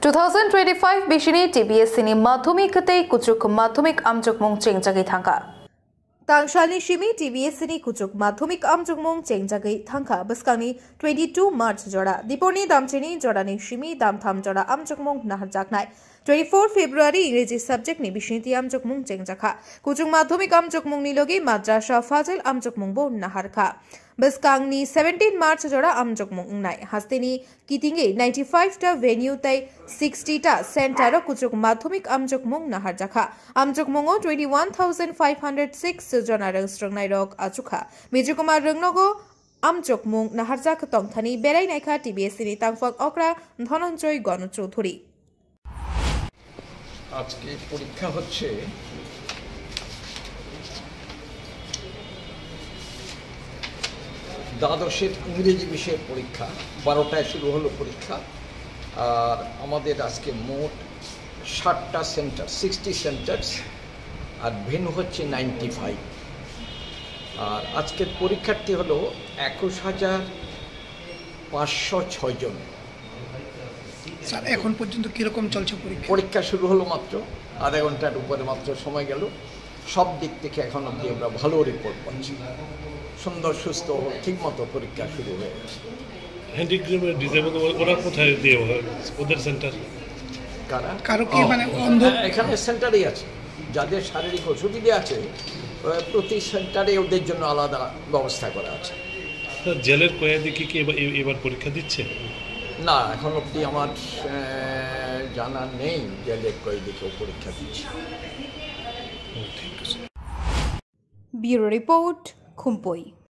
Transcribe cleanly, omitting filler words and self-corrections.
2025 Bishini TBS Sini Madhumik Kuchuk Madhumik Amjuk Mong Chengjagi Thangka. Tangshani Shimi TBS Sini Kuchuk Madhumik Amjuk Mong Chengjagi Thangka Baskani 22 March Jora Diponi Damchini Jorani Shimi Dam Tham Jora Amjuk Mong Naharjaknai 24 February English subject ni Bishniti Amjuk Mong Chengjaka Kuchuk Madhumik Amjuk Mong Nilogi Madrasa Fazil Amjuk Mong Bo Naharka Baskangni 17 March Jora Amjuk Mong Nai Hastini Kitinge 95 ta venue tai 60 ta center Kuchuk Madhumik Amjuk Mong Naharjaka Amjuk Mongo 21,506 jona rang strong nai rok achuka Mijukumar Rungnogo Amjuk Mong Naharjak Tongthani Berai Naika TBS ni Tangfak Okra Dhananjoy Gonu Chowdhury আজকে পরীক্ষা হচ্ছে দ্বাদশের ইংরেজি বিষয়ের পরীক্ষা 12টায় শুরু হলো পরীক্ষা আর আমাদের আজকে মোট 60টা সেন্টার 60 সেন্টার্স আর ভেন্যু হচ্ছে 95 আর আজকের পরীক্ষার্থী হলো 21,506 জন স্যার এখন পর্যন্ত কি রকম চলছে পরীক্ষা পরীক্ষা শুরু হলো মাত্র আধা ঘন্টার উপরে মাত্র সময় গেল সব দিক থেকে এখন অবধি আমরা ভালো রিপোর্ট পাচ্ছি সুন্দর সুস্থ ঠিকমতো পরীক্ষা শুরু হয়ে গেছে হ্যান্ডিক্যাপ ডিসেবল ওরা কোথায় দিয়ে ওদের সেন্টার কারো কি মানে এখানে সেন্টারই আছে যাদের শারীরিক অসুবিধা আছে প্রতি সেন্টারে ওদের জন্য আলাদা ব্যবস্থা করা আছে জেলের কয়েদি কি এবার পরীক্ষা দিচ্ছে না এখন অবধি আমার জানা নেই জেলের কয়েদিকেও পরীক্ষা দিচ্ছে ব্যুরো রিপোর্ট খুমপই।